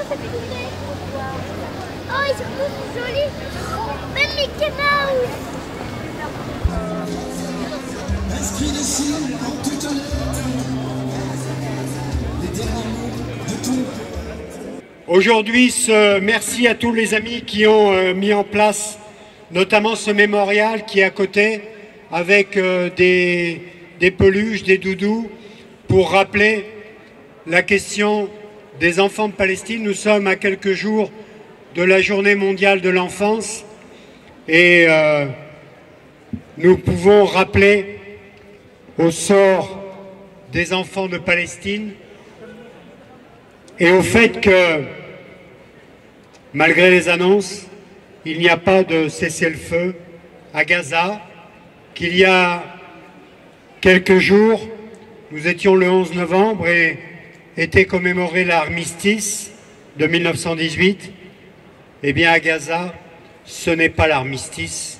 Oh, ils sont tous jolis. Même Mickey Mouse. Inscrit dessus en toutes lettres les derniers mots de ton. Aujourd'hui, merci à tous les amis qui ont mis en place notamment ce mémorial qui est à côté avec des peluches, des doudous pour rappeler la question des enfants de Palestine. Nous sommes à quelques jours de la journée mondiale de l'enfance et nous pouvons rappeler au sort des enfants de Palestine et au fait que, malgré les annonces, il n'y a pas de cessez-le-feu à Gaza, qu'il y a quelques jours, nous étions le 11 novembre et était commémoré l'armistice de 1918, eh bien à Gaza, ce n'est pas l'armistice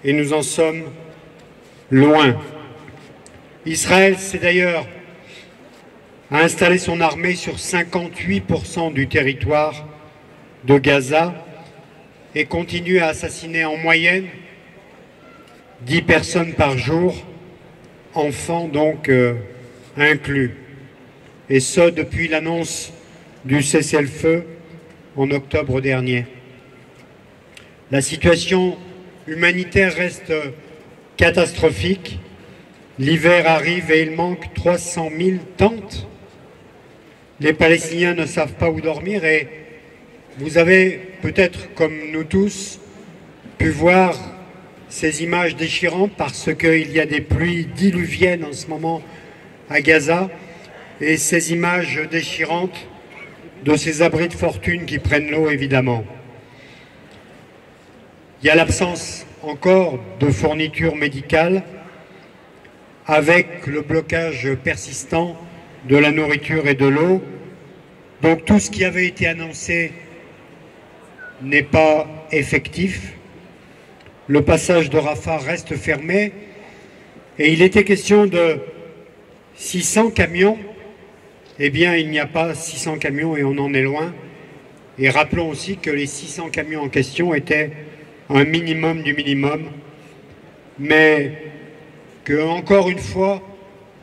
et nous en sommes loin. Israël, c'est d'ailleurs a installé son armée sur 58% du territoire de Gaza et continue à assassiner en moyenne 10 personnes par jour, enfants donc inclus. Et ce, depuis l'annonce du cessez-le-feu en octobre dernier. La situation humanitaire reste catastrophique. L'hiver arrive et il manque 300 000 tentes. Les Palestiniens ne savent pas où dormir et vous avez peut-être, comme nous tous, pu voir ces images déchirantes parce qu'il y a des pluies diluviennes en ce moment à Gaza et ces images déchirantes de ces abris de fortune qui prennent l'eau, évidemment. Il y a l'absence encore de fournitures médicales avec le blocage persistant de la nourriture et de l'eau. Donc tout ce qui avait été annoncé n'est pas effectif. Le passage de Rafah reste fermé et il était question de 600 camions. Eh bien, il n'y a pas 600 camions et on en est loin. Et rappelons aussi que les 600 camions en question étaient un minimum du minimum, mais que, encore une fois,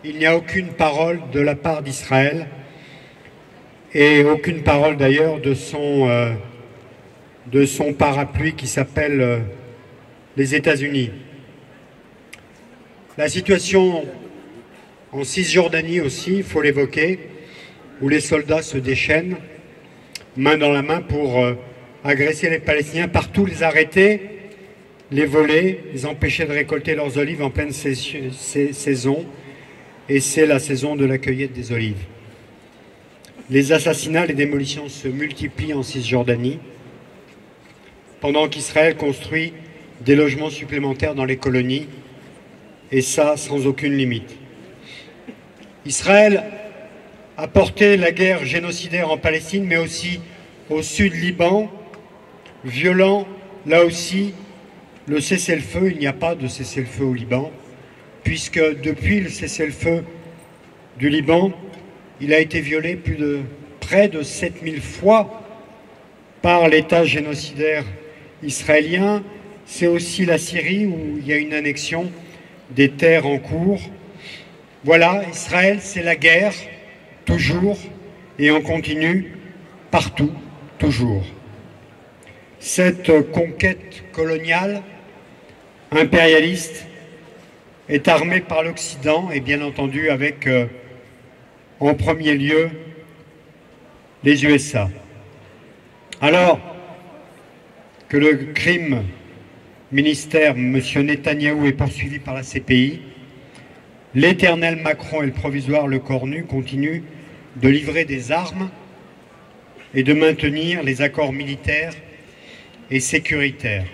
il n'y a aucune parole de la part d'Israël et aucune parole d'ailleurs de son parapluie qui s'appelle les États-Unis. La situation en Cisjordanie aussi, il faut l'évoquer, où les soldats se déchaînent, main dans la main, pour agresser les Palestiniens, partout les arrêter, les voler, les empêcher de récolter leurs olives en pleine saison, et c'est la saison de la cueillette des olives. Les assassinats, les démolitions se multiplient en Cisjordanie, pendant qu'Israël construit des logements supplémentaires dans les colonies, et ça sans aucune limite. Israël a porté la guerre génocidaire en Palestine, mais aussi au sud Liban, violant là aussi le cessez-le-feu. Il n'y a pas de cessez-le-feu au Liban, puisque depuis le cessez-le-feu du Liban, il a été violé près de 7000 fois par l'État génocidaire israélien. C'est aussi la Syrie où il y a une annexion des terres en cours. Voilà, Israël, c'est la guerre, toujours, et on continue partout, toujours. Cette conquête coloniale, impérialiste, est armée par l'Occident et bien entendu avec, en premier lieu, les USA. Alors que le crime ministère, M. Netanyahou, est poursuivi par la CPI, l'éternel Macron et le provisoire Le Cornu continuent de livrer des armes et de maintenir les accords militaires et sécuritaires.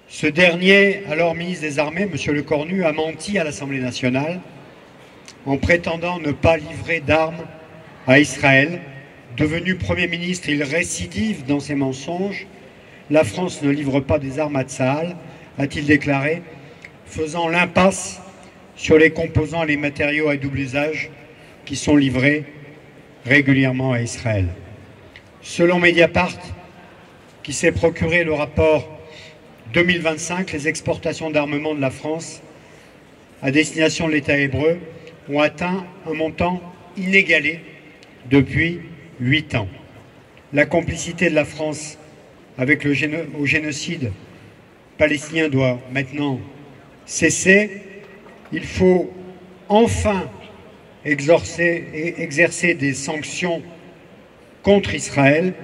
Ce dernier, alors ministre des Armées, M. Le Cornu, a menti à l'Assemblée nationale en prétendant ne pas livrer d'armes à Israël. Devenu Premier ministre, il récidive dans ses mensonges. La France ne livre pas des armes à Tsahal, a-t-il déclaré, faisant l'impasse sur les composants et les matériaux à double usage qui sont livrés régulièrement à Israël. Selon Mediapart, qui s'est procuré le rapport 2025, les exportations d'armement de la France à destination de l'État hébreu ont atteint un montant inégalé depuis 8 ans. La complicité de la France avec le génocide palestinien doit maintenant cesser. Il faut enfin exercer des sanctions contre Israël,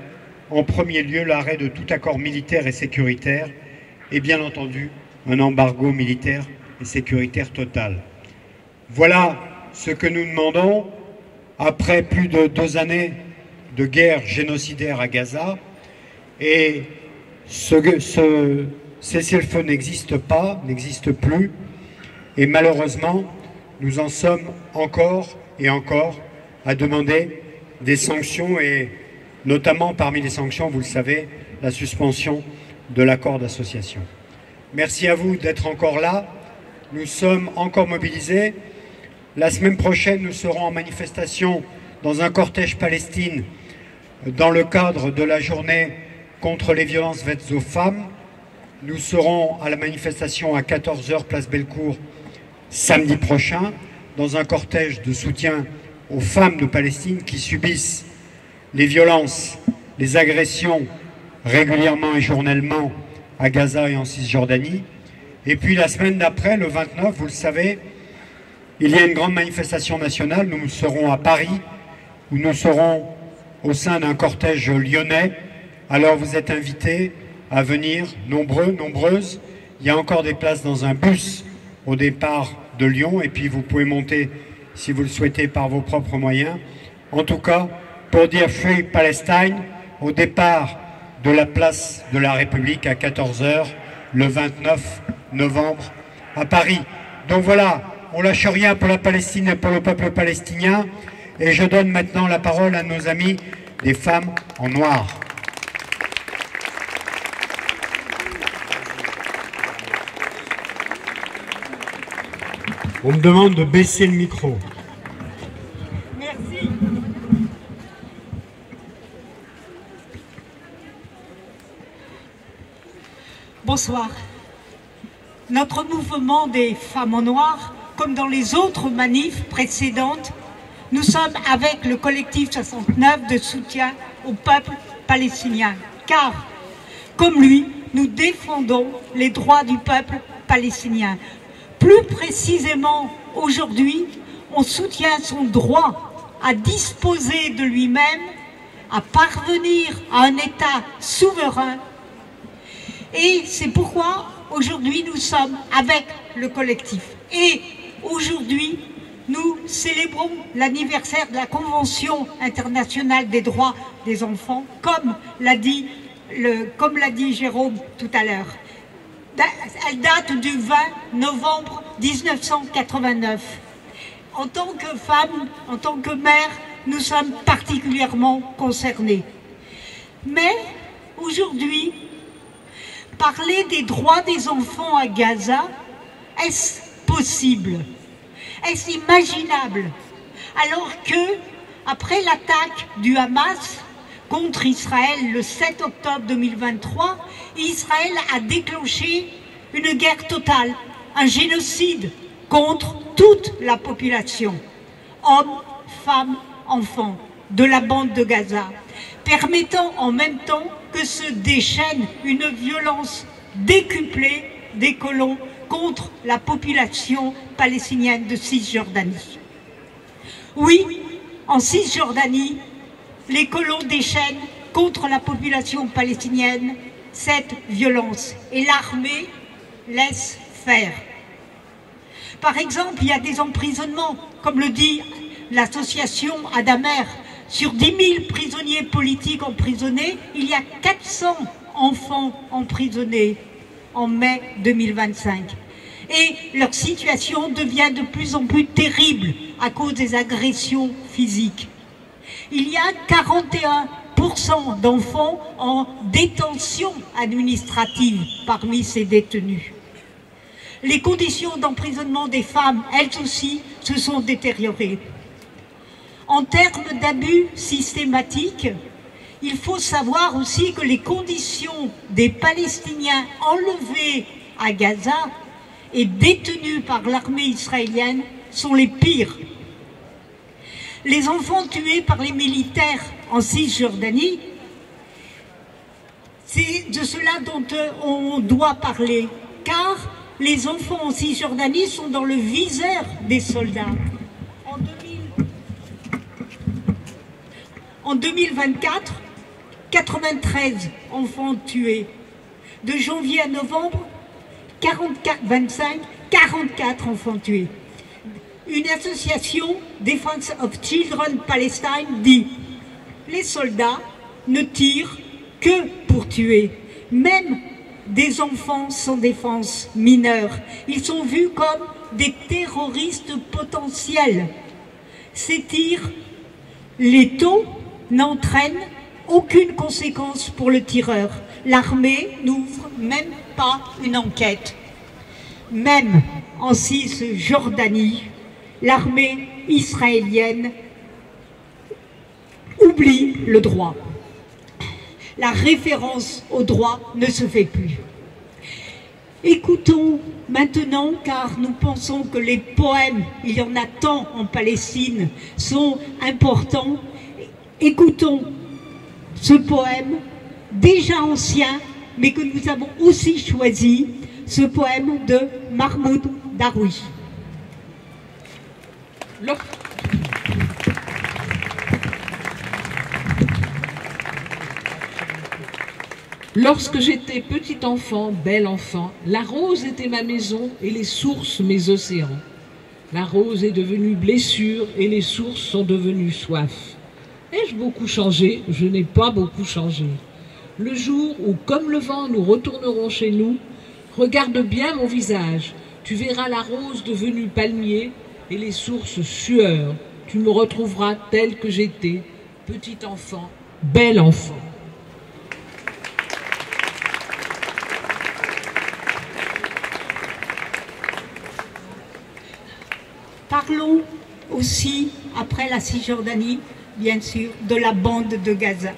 en premier lieu l'arrêt de tout accord militaire et sécuritaire et bien entendu un embargo militaire et sécuritaire total. Voilà ce que nous demandons après plus de 2 années de guerre génocidaire à Gaza, et ce cessez-le-feu n'existe pas, n'existe plus, et malheureusement nous en sommes encore et encore à demander des sanctions, et notamment parmi les sanctions, vous le savez, la suspension de l'accord d'association. Merci à vous d'être encore là, nous sommes encore mobilisés. La semaine prochaine, nous serons en manifestation dans un cortège Palestine dans le cadre de la journée contre les violences faites aux femmes. Nous serons à la manifestation à 14 h place Bellecour samedi prochain dans un cortège de soutien aux femmes de Palestine qui subissent les violences, les agressions régulièrement et journellement à Gaza et en Cisjordanie. Et puis la semaine d'après, le 29, vous le savez, il y a une grande manifestation nationale. Nous serons à Paris, où nous serons au sein d'un cortège lyonnais. Alors vous êtes invités à venir, nombreux, nombreuses. Il y a encore des places dans un bus au départ de Lyon, et puis vous pouvez monter, si vous le souhaitez, par vos propres moyens. En tout cas, pour dire Free Palestine, au départ de la place de la République à 14 h, le 29 novembre à Paris. Donc voilà, on lâche rien pour la Palestine et pour le peuple palestinien. Et je donne maintenant la parole à nos amis des femmes en noir. On me demande de baisser le micro. Merci. Bonsoir. Notre mouvement des femmes en noir, comme dans les autres manifs précédentes, nous sommes avec le collectif 69 de soutien au peuple palestinien. Car, comme lui, nous défendons les droits du peuple palestinien. Plus précisément, aujourd'hui, on soutient son droit à disposer de lui-même, à parvenir à un État souverain. Et c'est pourquoi aujourd'hui nous sommes avec le collectif. Et aujourd'hui, nous célébrons l'anniversaire de la Convention internationale des droits des enfants, comme l'a dit Jérôme tout à l'heure. Elle date du 20 novembre 1989. En tant que femme, en tant que mère, nous sommes particulièrement concernés. Mais aujourd'hui, parler des droits des enfants à Gaza, est-ce possible? Est-ce imaginable? Alors que, après l'attaque du Hamas contre Israël le 7 octobre 2023, Israël a déclenché une guerre totale, un génocide contre toute la population, hommes, femmes, enfants, de la bande de Gaza, permettant en même temps que se déchaîne une violence décuplée des colons contre la population palestinienne de Cisjordanie. Oui, en Cisjordanie, les colons déchaînent contre la population palestinienne cette violence et l'armée laisse faire. Par exemple, il y a des emprisonnements, comme le dit l'association Adamer, sur 10 000 prisonniers politiques emprisonnés, il y a 400 enfants emprisonnés en mai 2025. Et leur situation devient de plus en plus terrible à cause des agressions physiques. Il y a 41% d'enfants en détention administrative parmi ces détenus. Les conditions d'emprisonnement des femmes, elles aussi, se sont détériorées. En termes d'abus systématiques, Il faut savoir aussi que les conditions des Palestiniens enlevés à Gaza et détenus par l'armée israélienne sont les pires. Les enfants tués par les militaires en Cisjordanie, c'est de cela dont on doit parler, car les enfants en Cisjordanie sont dans le viseur des soldats. En 2024, 93 enfants tués. De janvier à novembre, 44 enfants tués. Une association, Defense of Children Palestine, dit « Les soldats ne tirent que pour tuer, même des enfants sans défense mineure. Ils sont vus comme des terroristes potentiels. Ces tirs létaux n'entraînent aucune conséquence pour le tireur. L'armée n'ouvre même pas une enquête. Même en Cisjordanie, l'armée israélienne oublie le droit. La référence au droit ne se fait plus. Écoutons maintenant, car nous pensons que les poèmes, il y en a tant en Palestine, sont importants. Écoutons ce poème, déjà ancien, mais que nous avons aussi choisi, ce poème de Mahmoud Darwish. Lorsque j'étais petit enfant, bel enfant, la rose était ma maison et les sources mes océans. La rose est devenue blessure et les sources sont devenues soif. Ai-je beaucoup changé? Je n'ai pas beaucoup changé. Le jour où, comme le vent, nous retournerons chez nous, regarde bien mon visage. Tu verras la rose devenue palmier et les sources sueur. Tu me retrouveras tel que j'étais, petit enfant, bel enfant. Parlons aussi, après la Cisjordanie, bien sûr, de la bande de Gaza.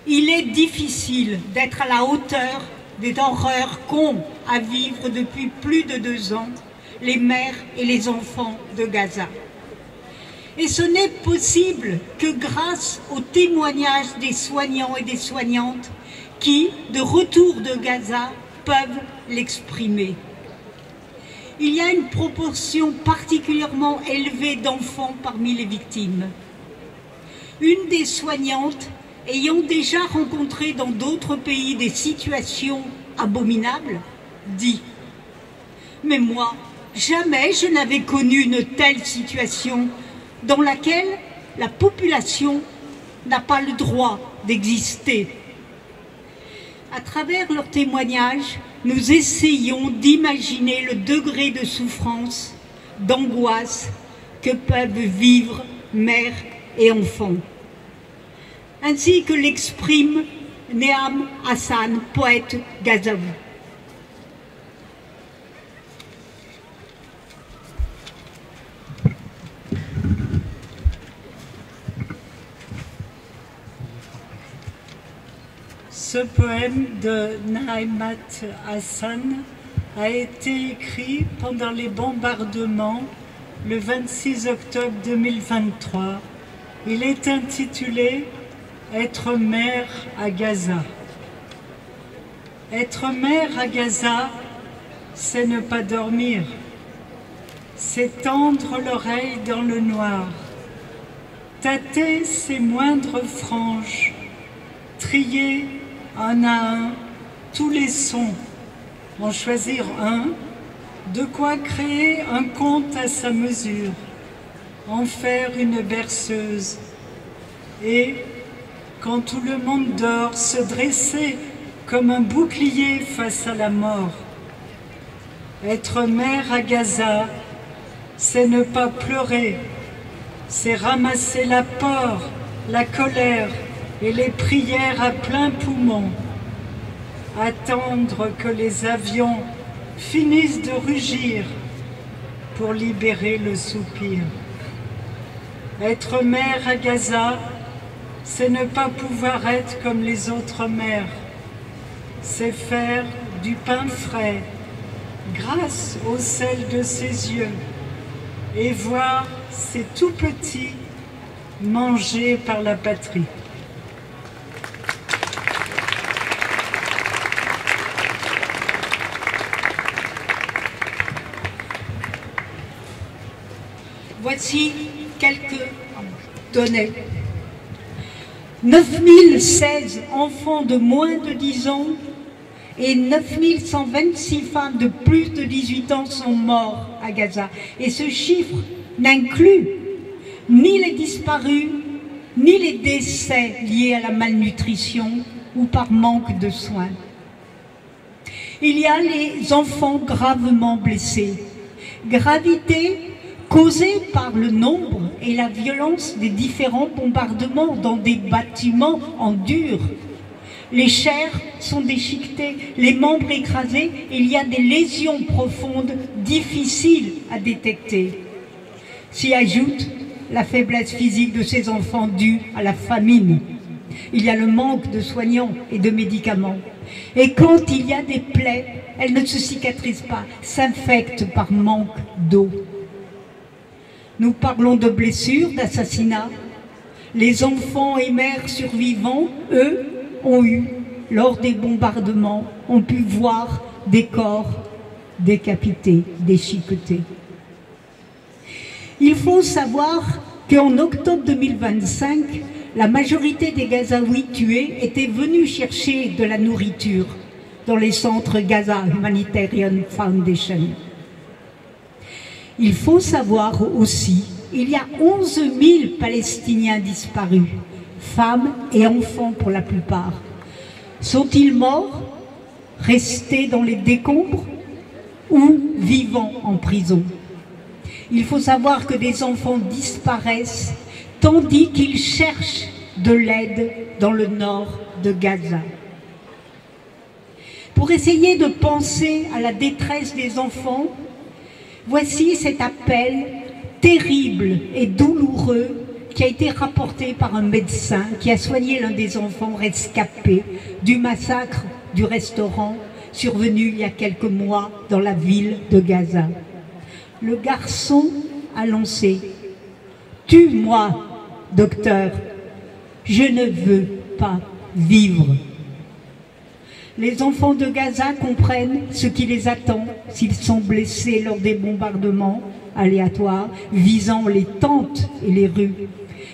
Il est difficile d'être à la hauteur des horreurs qu'ont à vivre depuis plus de 2 ans les mères et les enfants de Gaza. Et ce n'est possible que grâce au témoignage des soignants et des soignantes qui, de retour de Gaza, peuvent l'exprimer. Il y a une proportion particulièrement élevée d'enfants parmi les victimes. Une des soignantes, ayant déjà rencontré dans d'autres pays des situations abominables, dit « Mais moi, jamais je n'avais connu une telle situation dans laquelle la population n'a pas le droit d'exister. » À travers leurs témoignages, nous essayons d'imaginer le degré de souffrance, d'angoisse que peuvent vivre mères et enfants. Ainsi que l'exprime Neam Hassan, poète gazaoui. Ce poème de Naïmat Hassan a été écrit pendant les bombardements le 26 octobre 2023. Il est intitulé « Être mère à Gaza ». Être mère à Gaza, c'est ne pas dormir, c'est tendre l'oreille dans le noir, tâter ses moindres franges, trier un à un tous les sons, en choisir un, de quoi créer un conte à sa mesure, en faire une berceuse, et, quand tout le monde dort, se dresser comme un bouclier face à la mort. Être mère à Gaza, c'est ne pas pleurer, c'est ramasser la peur, la colère, et les prières à plein poumon, attendre que les avions finissent de rugir pour libérer le soupir. Être mère à Gaza, c'est ne pas pouvoir être comme les autres mères. C'est faire du pain frais, grâce au sel de ses yeux, et voir ces tout petits mangés par la patrie. Voici quelques données. 9016 enfants de moins de 10 ans et 9126 femmes de plus de 18 ans sont morts à Gaza. Et ce chiffre n'inclut ni les disparus, ni les décès liés à la malnutrition ou par manque de soins. Il y a les enfants gravement blessés. Gravité causée par le nombre et la violence des différents bombardements dans des bâtiments en dur. Les chairs sont déchiquetées, les membres écrasés, il y a des lésions profondes difficiles à détecter. S'y ajoute la faiblesse physique de ces enfants due à la famine. Il y a le manque de soignants et de médicaments. Et quand il y a des plaies, elles ne se cicatrisent pas, s'infectent par manque d'eau. Nous parlons de blessures, d'assassinats. Les enfants et mères survivants, eux, ont eu, lors des bombardements, ont pu voir des corps décapités, déchiquetés. Il faut savoir qu'en octobre 2025, la majorité des Gazaouis tués étaient venus chercher de la nourriture dans les centres Gaza Humanitarian Foundation. Il faut savoir aussi, il y a 11 000 Palestiniens disparus, femmes et enfants pour la plupart. Sont-ils morts, restés dans les décombres ou vivants en prison? Il faut savoir que des enfants disparaissent tandis qu'ils cherchent de l'aide dans le nord de Gaza. Pour essayer de penser à la détresse des enfants, voici cet appel terrible et douloureux qui a été rapporté par un médecin qui a soigné l'un des enfants rescapés du massacre du restaurant survenu il y a quelques mois dans la ville de Gaza. Le garçon a lancé « Tue-moi, docteur, je ne veux pas vivre ». Les enfants de Gaza comprennent ce qui les attend s'ils sont blessés lors des bombardements aléatoires visant les tentes et les rues.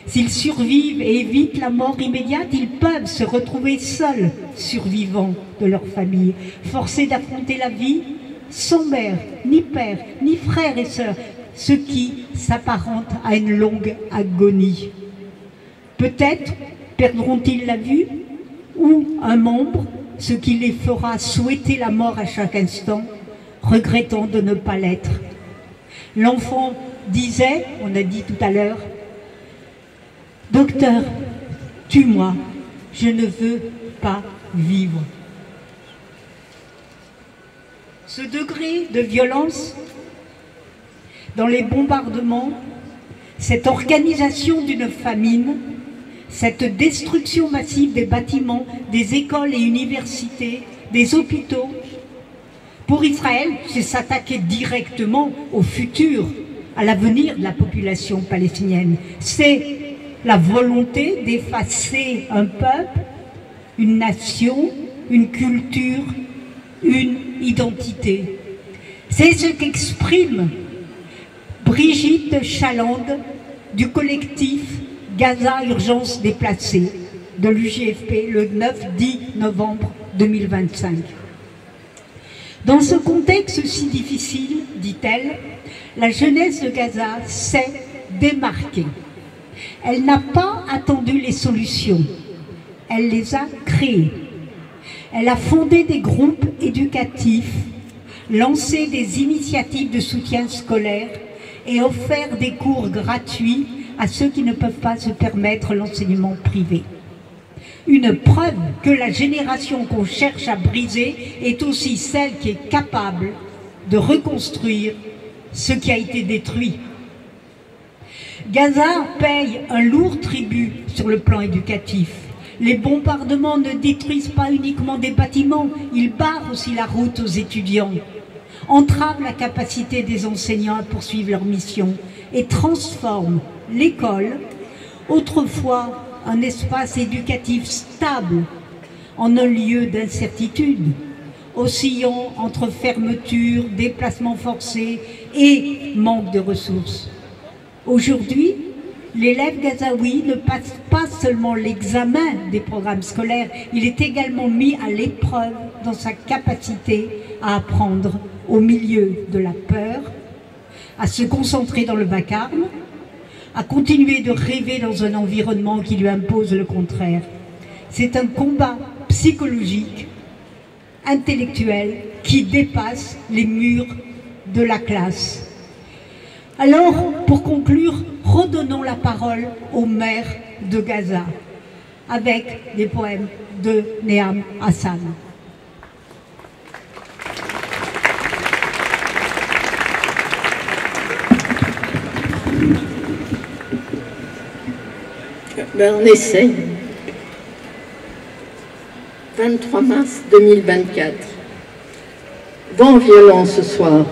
S'ils survivent et évitent la mort immédiate, ils peuvent se retrouver seuls, survivants de leur famille, forcés d'affronter la vie sans mère, ni père, ni frères et sœurs, ce qui s'apparente à une longue agonie. Peut-être perdront-ils la vue ou un membre, ce qui les fera souhaiter la mort à chaque instant, regrettant de ne pas l'être. L'enfant disait, on a dit tout à l'heure, « Docteur, tue-moi, je ne veux pas vivre ». Ce degré de violence dans les bombardements, cette organisation d'une famine, cette destruction massive des bâtiments, des écoles et universités, des hôpitaux, pour Israël, c'est s'attaquer directement au futur, à l'avenir de la population palestinienne. C'est la volonté d'effacer un peuple, une nation, une culture, une identité. C'est ce qu'exprime Brigitte Chalande du collectif Gaza Urgence Déplacée de l'UGFP le 9-10 novembre 2025. Dans ce contexte si difficile, dit-elle, la jeunesse de Gaza s'est démarquée. Elle n'a pas attendu les solutions, elle les a créées. Elle a fondé des groupes éducatifs, lancé des initiatives de soutien scolaire et offert des cours gratuits à ceux qui ne peuvent pas se permettre l'enseignement privé. Une preuve que la génération qu'on cherche à briser est aussi celle qui est capable de reconstruire ce qui a été détruit. Gaza paye un lourd tribut sur le plan éducatif. Les bombardements ne détruisent pas uniquement des bâtiments, ils barrent aussi la route aux étudiants, entravent la capacité des enseignants à poursuivre leur mission et transforment l'école, autrefois un espace éducatif stable, en un lieu d'incertitude, oscillant entre fermeture, déplacements forcés et manque de ressources. Aujourd'hui, l'élève gazaoui ne passe pas seulement l'examen des programmes scolaires, il est également mis à l'épreuve dans sa capacité à apprendre au milieu de la peur, à se concentrer dans le vacarme, à continuer de rêver dans un environnement qui lui impose le contraire. C'est un combat psychologique, intellectuel, qui dépasse les murs de la classe. Alors, pour conclure, redonnons la parole aux mères de Gaza, avec des poèmes de Néam Hassan. Ben, on essaye. 23 mars 2024. Vent violent ce soir,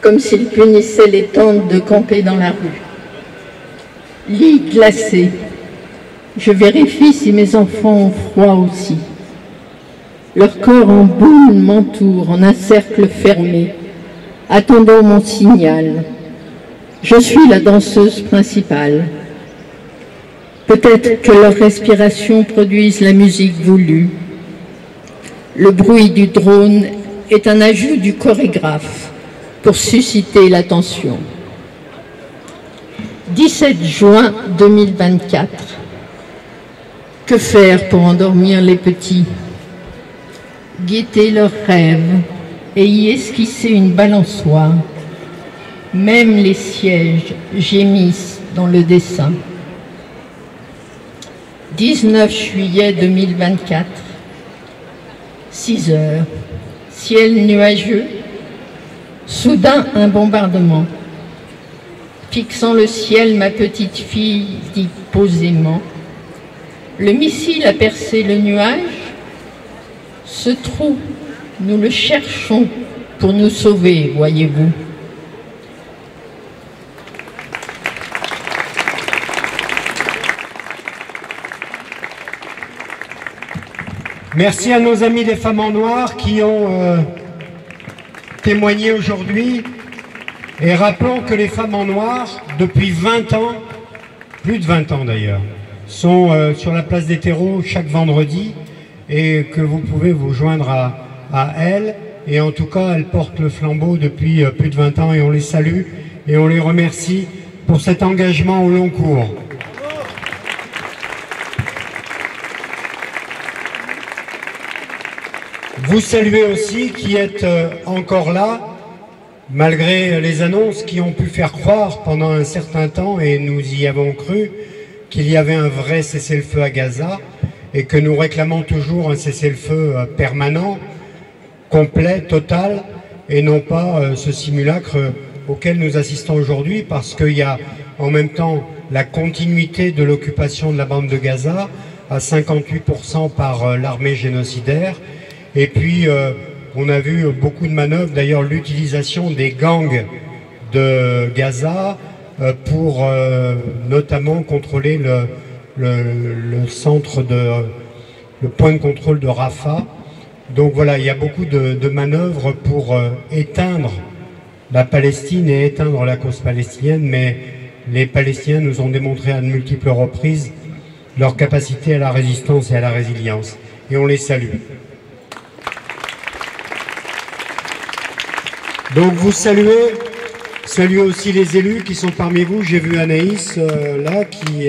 comme s'il punissait les tentes de camper dans la rue. Lit glacé. Je vérifie si mes enfants ont froid aussi. Leur corps en boule m'entoure en un cercle fermé, attendant mon signal. Je suis la danseuse principale. Peut-être que leur respiration produise la musique voulue. Le bruit du drone est un ajout du chorégraphe pour susciter l'attention. 17 juin 2024. Que faire pour endormir les petits? Guetter leurs rêves et y esquisser une balançoire. Même les sièges gémissent dans le dessin. 19 juillet 2024, 6 heures, ciel nuageux, soudain un bombardement. Fixant le ciel, ma petite fille dit posément, le missile a percé le nuage, ce trou, nous le cherchons pour nous sauver, voyez-vous. Merci à nos amis des Femmes en Noir qui ont témoigné aujourd'hui. Et rappelons que les Femmes en Noir, depuis 20 ans, plus de 20 ans d'ailleurs, sont sur la place des terreaux chaque vendredi et que vous pouvez vous joindre à elles. Et en tout cas, elles portent le flambeau depuis plus de 20 ans et on les salue et on les remercie pour cet engagement au long cours. Vous saluez aussi qui êtes encore là, malgré les annonces qui ont pu faire croire pendant un certain temps, et nous y avons cru, qu'il y avait un vrai cessez-le-feu à Gaza, et que nous réclamons toujours un cessez-le-feu permanent, complet, total, et non pas ce simulacre auquel nous assistons aujourd'hui, parce qu'il y a en même temps la continuité de l'occupation de la bande de Gaza, à 58% par l'armée génocidaire. Et puis, on a vu beaucoup de manœuvres, d'ailleurs l'utilisation des gangs de Gaza pour notamment contrôler le centre le point de contrôle de Rafah. Donc voilà, il y a beaucoup de manœuvres pour éteindre la Palestine et éteindre la cause palestinienne, mais les Palestiniens nous ont démontré à de multiples reprises leur capacité à la résistance et à la résilience. Et on les salue. Donc vous saluez aussi les élus qui sont parmi vous. J'ai vu Anaïs là, qui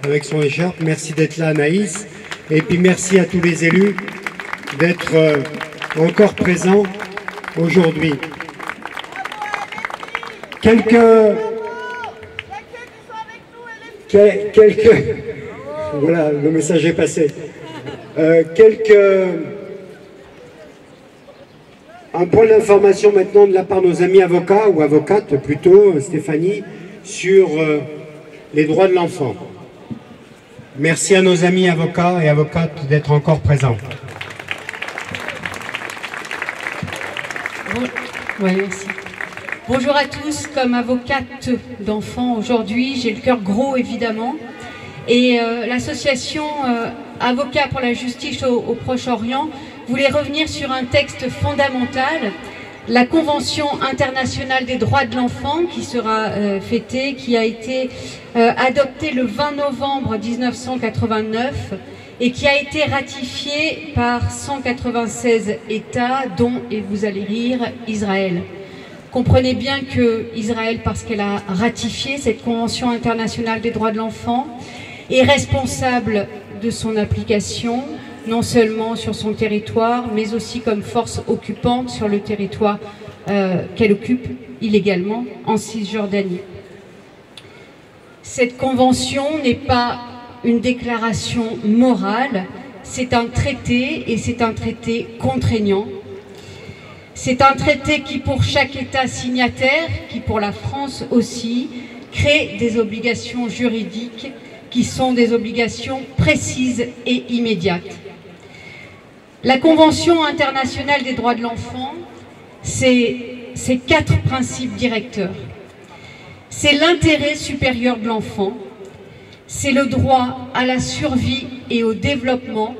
avec son écharpe. Merci d'être là, Anaïs. Et puis merci à tous les élus d'être encore présents aujourd'hui. Voilà, le message est passé. Un point d'information maintenant de la part de nos amis avocats, ou avocates plutôt, Stéphanie, sur les droits de l'enfant. Merci à nos amis avocats et avocates d'être encore présents. Ouais, merci. Bonjour à tous, comme avocate d'enfants aujourd'hui, j'ai le cœur gros évidemment. Et l'association Avocats pour la justice au Proche-Orient voulait revenir sur un texte fondamental, la Convention internationale des droits de l'enfant qui sera fêtée, qui a été adoptée le 20 novembre 1989 et qui a été ratifiée par 196 États, dont, et vous allez rire, Israël. Comprenez bien que Israël, parce qu'elle a ratifié cette Convention internationale des droits de l'enfant, est responsable de son application, non seulement sur son territoire, mais aussi comme force occupante sur le territoire qu'elle occupe illégalement en Cisjordanie. Cette convention n'est pas une déclaration morale, c'est un traité et c'est un traité contraignant. C'est un traité qui, pour chaque État signataire, qui pour la France aussi, crée des obligations juridiques qui sont des obligations précises et immédiates. La Convention internationale des droits de l'enfant, c'est 4 principes directeurs. C'est l'intérêt supérieur de l'enfant, c'est le droit à la survie et au développement,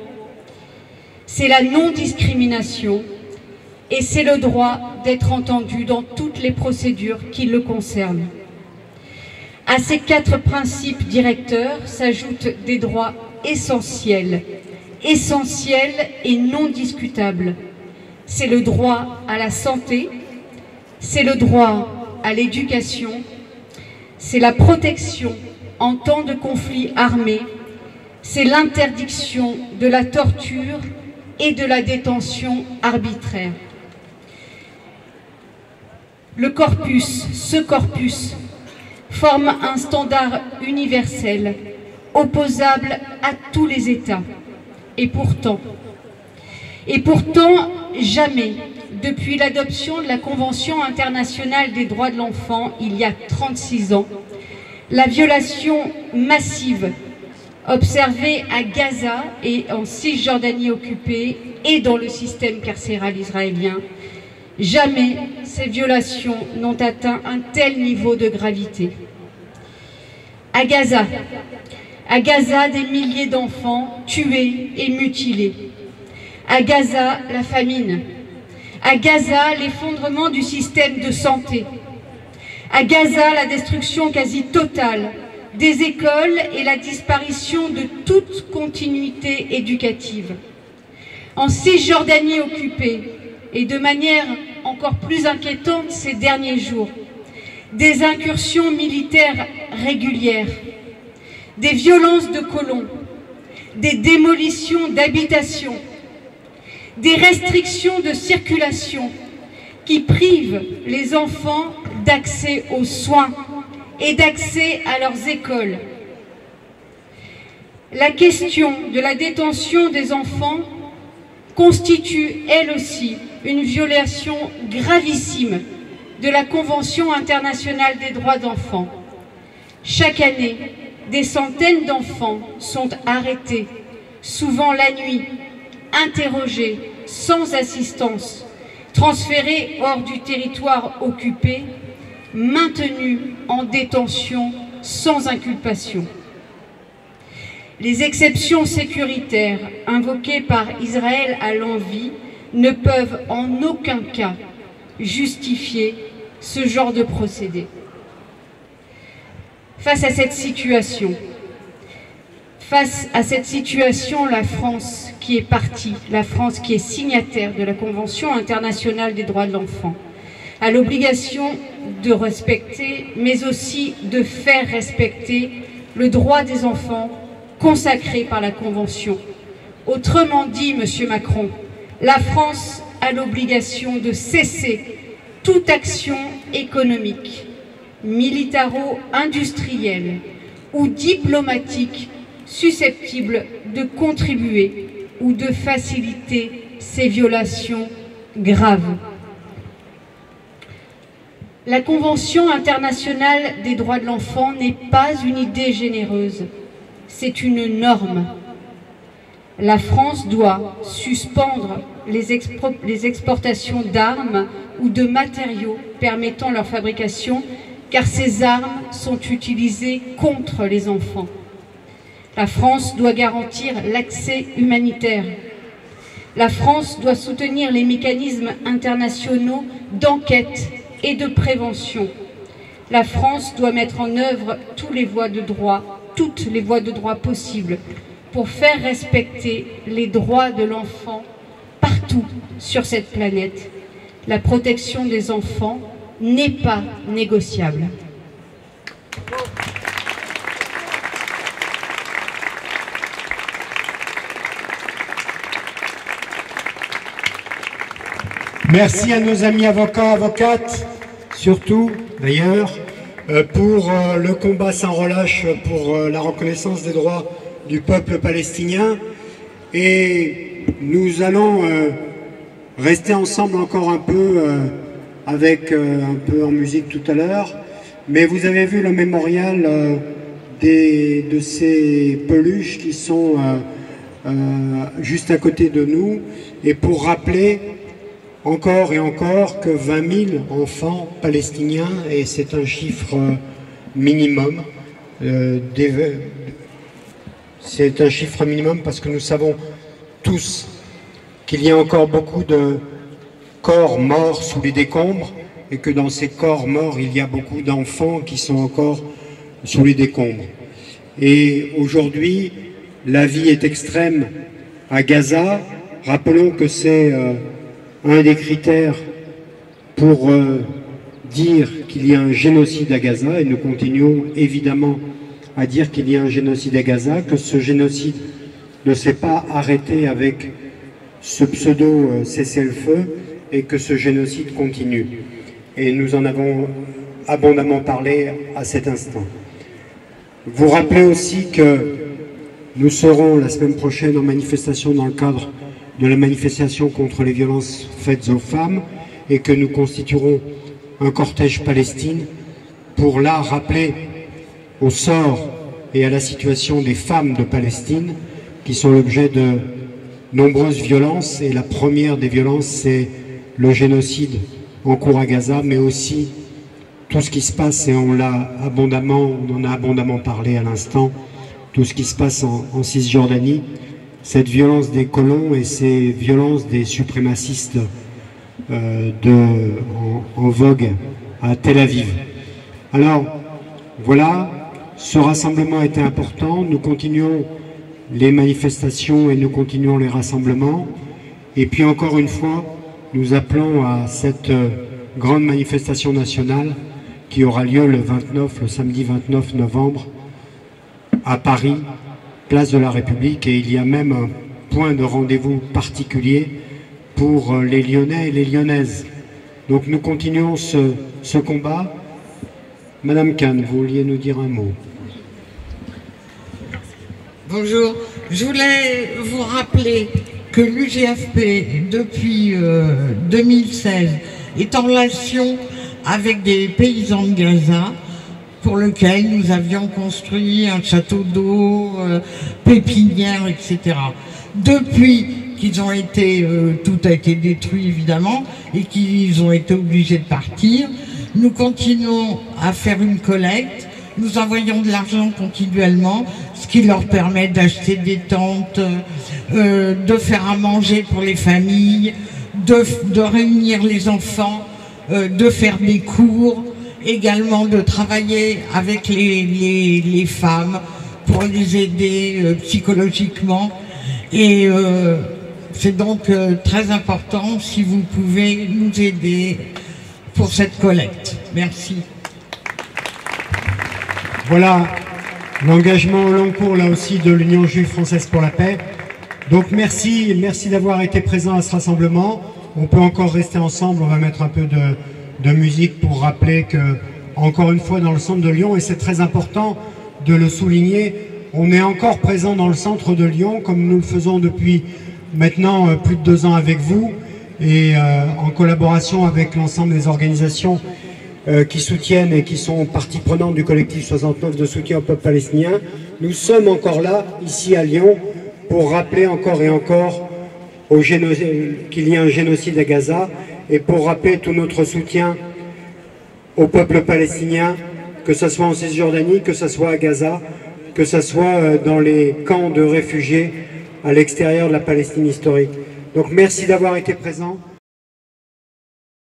c'est la non-discrimination et c'est le droit d'être entendu dans toutes les procédures qui le concernent. À ces 4 principes directeurs s'ajoutent des droits essentiels et non discutables. C'est le droit à la santé, c'est le droit à l'éducation, c'est la protection en temps de conflit armé, c'est l'interdiction de la torture et de la détention arbitraire. Ce corpus forme un standard universel, opposable à tous les États. Et pourtant, jamais, depuis l'adoption de la Convention internationale des droits de l'enfant, il y a 36 ans, la violation massive observée à Gaza et en Cisjordanie occupée et dans le système carcéral israélien, jamais ces violations n'ont atteint un tel niveau de gravité. À Gaza, des milliers d'enfants tués et mutilés. À Gaza, la famine. À Gaza, l'effondrement du système de santé. À Gaza, la destruction quasi totale des écoles et la disparition de toute continuité éducative. En Cisjordanie occupée, et de manière encore plus inquiétante ces derniers jours, des incursions militaires régulières, des violences de colons, des démolitions d'habitations, des restrictions de circulation qui privent les enfants d'accès aux soins et d'accès à leurs écoles. La question de la détention des enfants constitue, elle aussi, une violation gravissime de la Convention internationale des droits d'enfants. Chaque année, des centaines d'enfants sont arrêtés, souvent la nuit, interrogés, sans assistance, transférés hors du territoire occupé, maintenus en détention sans inculpation. Les exceptions sécuritaires invoquées par Israël à l'envi ne peuvent en aucun cas justifier ce genre de procédé. Face à cette situation, la France qui est partie, la France qui est signataire de la Convention internationale des droits de l'enfant, a l'obligation de respecter, mais aussi de faire respecter le droit des enfants consacré par la Convention. Autrement dit, Monsieur Macron, la France a l'obligation de cesser toute action économique, militaro-industrielle ou diplomatique susceptible de contribuer ou de faciliter ces violations graves. La Convention internationale des droits de l'enfant n'est pas une idée généreuse, c'est une norme. La France doit suspendre les exportations d'armes ou de matériaux permettant leur fabrication, car ces armes sont utilisées contre les enfants. La France doit garantir l'accès humanitaire. La France doit soutenir les mécanismes internationaux d'enquête et de prévention. La France doit mettre en œuvre toutes les voies de droit possibles pour faire respecter les droits de l'enfant partout sur cette planète. La protection des enfants n'est pas négociable. Merci à nos amis avocats, avocates, surtout d'ailleurs, pour le combat sans relâche pour la reconnaissance des droits du peuple palestinien. Et nous allons rester ensemble encore un peu, avec un peu en musique tout à l'heure. Mais vous avez vu le mémorial de ces peluches qui sont juste à côté de nous. Et pour rappeler encore et encore que 20 000 enfants palestiniens, et c'est un chiffre minimum, c'est un chiffre minimum parce que nous savons tous qu'il y a encore beaucoup de corps morts sous les décombres et que dans ces corps morts, il y a beaucoup d'enfants qui sont encore sous les décombres. Et aujourd'hui, la vie est extrême à Gaza. Rappelons que c'est un des critères pour dire qu'il y a un génocide à Gaza, et nous continuons évidemment à dire qu'il y a un génocide à Gaza, que ce génocide ne s'est pas arrêté avec ce pseudo cessez-le-feu et que ce génocide continue. Et nous en avons abondamment parlé à cet instant. Vous rappelez aussi que nous serons la semaine prochaine en manifestation dans le cadre de la manifestation contre les violences faites aux femmes et que nous constituerons un cortège Palestine pour là rappeler au sort et à la situation des femmes de Palestine qui sont l'objet de nombreuses violences, et la première des violences c'est le génocide en cours à Gaza, mais aussi tout ce qui se passe, et on en a abondamment parlé à l'instant, tout ce qui se passe en Cisjordanie, cette violence des colons et ces violences des suprémacistes en vogue à Tel Aviv. Alors voilà, ce rassemblement a été important, nous continuons les manifestations et nous continuons les rassemblements, et puis encore une fois nous appelons à cette grande manifestation nationale qui aura lieu le samedi 29 novembre à Paris, place de la République, et il y a même un point de rendez-vous particulier pour les Lyonnais et les Lyonnaises. Donc nous continuons ce combat. Madame Kahn, vous vouliez nous dire un mot? Bonjour, je voulais vous rappeler que l'UGFP, depuis 2016, est en relation avec des paysans de Gaza, pour lequel nous avions construit un château d'eau, pépinière, etc. Depuis qu'ils ont été, tout a été détruit évidemment, et qu'ils ont été obligés de partir, nous continuons à faire une collecte, nous envoyons de l'argent continuellement, ce qui leur permet d'acheter des tentes, de faire à manger pour les familles, de réunir les enfants, de faire des cours, également de travailler avec les femmes pour les aider psychologiquement. Et c'est donc très important si vous pouvez nous aider pour cette collecte. Merci. Voilà l'engagement au long cours là aussi de l'Union juive française pour la paix. Donc merci d'avoir été présent à ce rassemblement. On peut encore rester ensemble, on va mettre un peu de musique pour rappeler que, encore une fois, dans le centre de Lyon, et c'est très important de le souligner, on est encore présent dans le centre de Lyon, comme nous le faisons depuis maintenant plus de 2 ans avec vous, et en collaboration avec l'ensemble des organisations qui soutiennent et qui sont partie prenante du collectif 69 de soutien au peuple palestinien. Nous sommes encore là, ici à Lyon, pour rappeler encore et encore qu'il y a un génocide à Gaza et pour rappeler tout notre soutien au peuple palestinien, que ce soit en Cisjordanie, que ce soit à Gaza, que ce soit dans les camps de réfugiés à l'extérieur de la Palestine historique. Donc merci d'avoir été présents.